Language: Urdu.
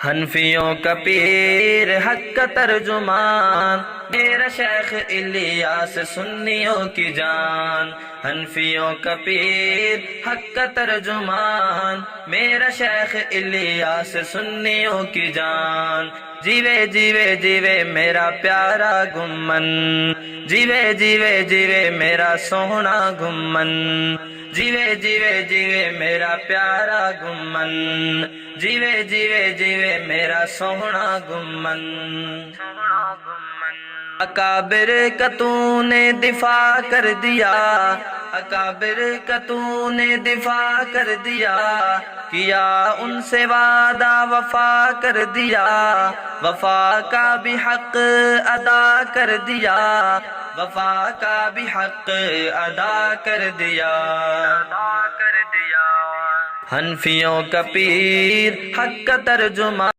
حنفیوں کا پیر حق کا ترجمان میرا شیخ الیاس سنیوں کی جان۔ حنفیوں کا پیر حق کا ترجمان میرا شیخ الیاس سنیوں کی جان۔ جیوے جیوے جیوے میرا پیارا گمن، جیوے جیوے جیوے میرا سوہنا گمن، جیوے جیوے جیوے میرا پیارا گمن، جیوے جیوے جیوے میرا سوہنا گمن۔ اکابر کا تو نے دفاع کر دیا، اکابر کا تو نے دفاع کر دیا، کیا ان سے وعدہ وفا کر دیا، وفا کا بھی حق ادا کر دیا، وفا کا بھی حق ادا کر دیا۔ حنفیوں کا پیر حق کا ترجمان